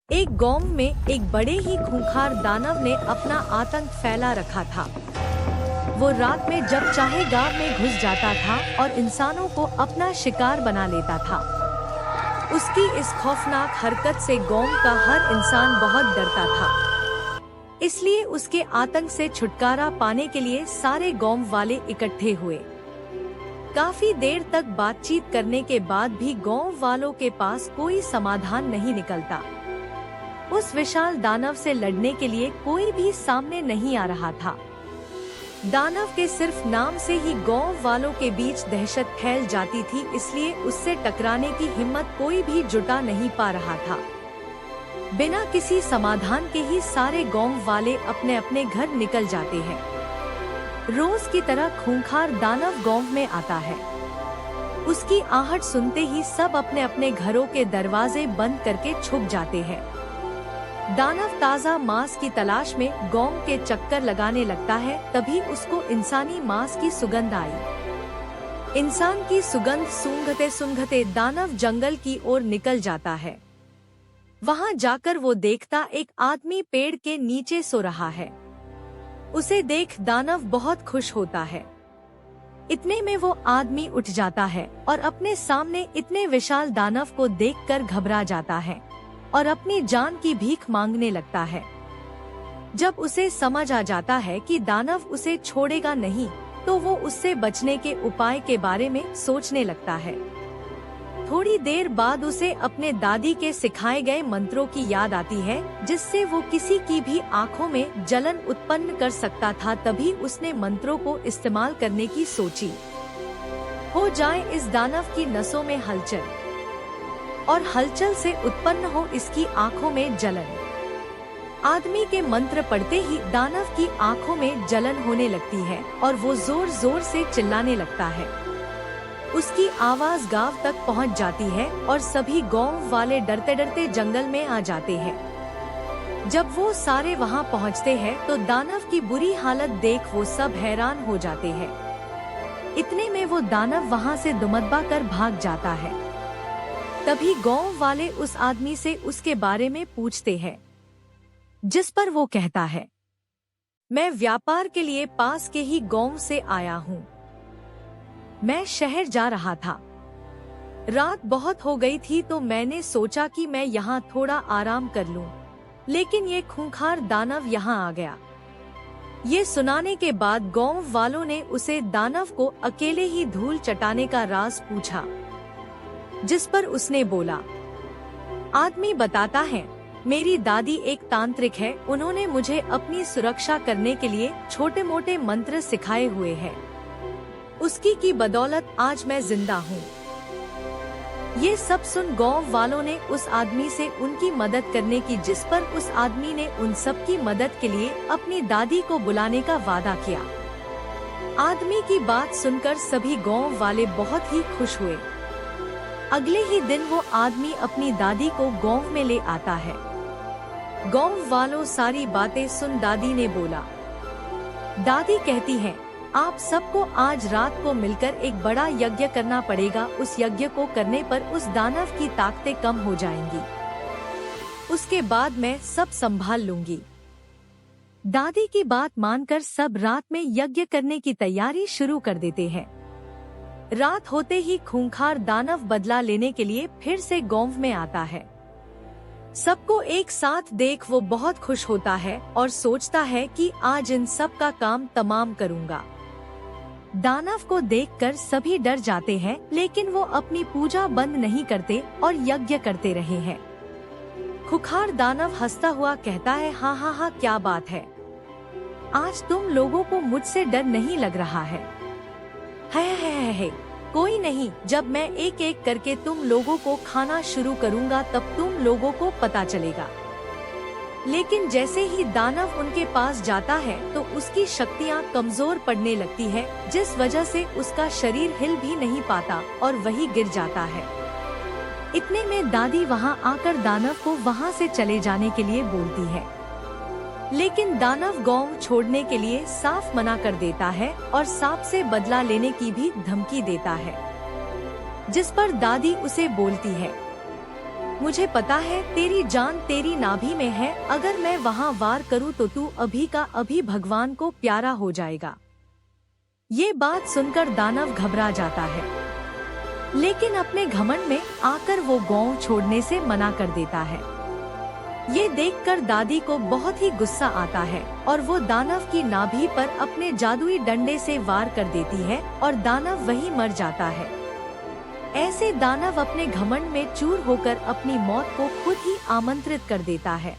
एक गांव में एक बड़े ही खूंखार दानव ने अपना आतंक फैला रखा था। वो रात में जब चाहे गांव में घुस जाता था और इंसानों को अपना शिकार बना लेता था। उसकी इस खौफनाक हरकत से गांव का हर इंसान बहुत डरता था। इसलिए उसके आतंक से छुटकारा पाने के लिए सारे गांव वाले इकट्ठे हुए। काफी देर तक बातचीत करने के बाद भी गांव वालों के पास कोई समाधान नहीं निकलता। उस विशाल दानव से लड़ने के लिए कोई भी सामने नहीं आ रहा था। दानव के सिर्फ नाम से ही गांव वालों के बीच दहशत फैल जाती थी, इसलिए उससे टकराने की हिम्मत कोई भी जुटा नहीं पा रहा था। बिना किसी समाधान के ही सारे गांव वाले अपने अपने घर निकल जाते हैं। रोज की तरह खूंखार दानव गांव में आता है। उसकी आहट सुनते ही सब अपने अपने घरों के दरवाजे बंद करके छुप जाते हैं। दानव ताज़ा मांस की तलाश में गांव के चक्कर लगाने लगता है। तभी उसको इंसानी मांस की सुगंध आई। इंसान की सुगंध सूंघते सूंघते दानव जंगल की ओर निकल जाता है। वहां जाकर वो देखता एक आदमी पेड़ के नीचे सो रहा है। उसे देख दानव बहुत खुश होता है। इतने में वो आदमी उठ जाता है और अपने सामने इतने विशाल दानव को देखकर घबरा जाता है और अपनी जान की भीख मांगने लगता है। जब उसे समझ आ जाता है कि दानव उसे छोड़ेगा नहीं, तो वो उससे बचने के उपाय के बारे में सोचने लगता है। थोड़ी देर बाद उसे अपने दादी के सिखाए गए मंत्रों की याद आती है, जिससे वो किसी की भी आंखों में जलन उत्पन्न कर सकता था। तभी उसने मंत्रों को इस्तेमाल करने की सोची। हो जाए इस दानव की नसों में हलचल और हलचल से उत्पन्न हो इसकी आंखों में जलन। आदमी के मंत्र पढ़ते ही दानव की आंखों में जलन होने लगती है और वो जोर जोर से चिल्लाने लगता है। उसकी आवाज गांव तक पहुंच जाती है और सभी गांव वाले डरते डरते जंगल में आ जाते हैं। जब वो सारे वहां पहुंचते हैं तो दानव की बुरी हालत देख वो सब हैरान हो जाते हैं। इतने में वो दानव वहां से दुमदबा कर भाग जाता है। तभी गांव वाले उस आदमी से उसके बारे में पूछते हैं, जिस पर वो कहता है, मैं व्यापार के लिए पास के ही गांव से आया हूँ। मैं शहर जा रहा था। रात बहुत हो गई थी तो मैंने सोचा कि मैं यहाँ थोड़ा आराम कर लूं, लेकिन ये खूंखार दानव यहाँ आ गया। ये सुनाने के बाद गांव वालों ने उसे दानव को अकेले ही धूल चटाने का राज पूछा, जिस पर उसने बोला, आदमी बताता है, मेरी दादी एक तांत्रिक है। उन्होंने मुझे अपनी सुरक्षा करने के लिए छोटे मोटे मंत्र सिखाए हुए हैं। उसकी की बदौलत आज मैं जिंदा हूँ। ये सब सुन गांव वालों ने उस आदमी से उनकी मदद करने की, जिस पर उस आदमी ने उन सब की मदद के लिए अपनी दादी को बुलाने का वादा किया। आदमी की बात सुनकर सभी गांव वाले बहुत ही खुश हुए। अगले ही दिन वो आदमी अपनी दादी को गांव में ले आता है। गांव वालों सारी बातें सुन दादी ने बोला, दादी कहती है, आप सबको आज रात को मिलकर एक बड़ा यज्ञ करना पड़ेगा। उस यज्ञ को करने पर उस दानव की ताकतें कम हो जाएंगी। उसके बाद मैं सब संभाल लूंगी। दादी की बात मानकर सब रात में यज्ञ करने की तैयारी शुरू कर देते हैं। रात होते ही खूंखार दानव बदला लेने के लिए फिर से गांव में आता है। सबको एक साथ देख वो बहुत खुश होता है और सोचता है कि आज इन सब का काम तमाम करूंगा। दानव को देखकर सभी डर जाते हैं, लेकिन वो अपनी पूजा बंद नहीं करते और यज्ञ करते रहे हैं। खूंखार दानव हंसता हुआ कहता है, हाँ हाँ हाँ, क्या बात है, आज तुम लोगों को मुझसे डर नहीं लग रहा है। है, कोई नहीं, जब मैं एक एक करके तुम लोगों को खाना शुरू करूंगा तब तुम लोगों को पता चलेगा। लेकिन जैसे ही दानव उनके पास जाता है तो उसकी शक्तियाँ कमजोर पड़ने लगती है, जिस वजह से उसका शरीर हिल भी नहीं पाता और वही गिर जाता है। इतने में दादी वहां आकर दानव को वहां से चले जाने के लिए बोलती है, लेकिन दानव गांव छोड़ने के लिए साफ मना कर देता है और सांप से बदला लेने की भी धमकी देता है, जिस पर दादी उसे बोलती है, मुझे पता है तेरी जान तेरी नाभि में है, अगर मैं वहाँ वार करूँ तो तू अभी का अभी भगवान को प्यारा हो जाएगा। ये बात सुनकर दानव घबरा जाता है, लेकिन अपने घमंड में आकर वो गांव छोड़ने से मना कर देता है। ये देखकर दादी को बहुत ही गुस्सा आता है और वो दानव की नाभि पर अपने जादुई डंडे से वार कर देती है और दानव वहीं मर जाता है। ऐसे दानव अपने घमंड में चूर होकर अपनी मौत को खुद ही आमंत्रित कर देता है।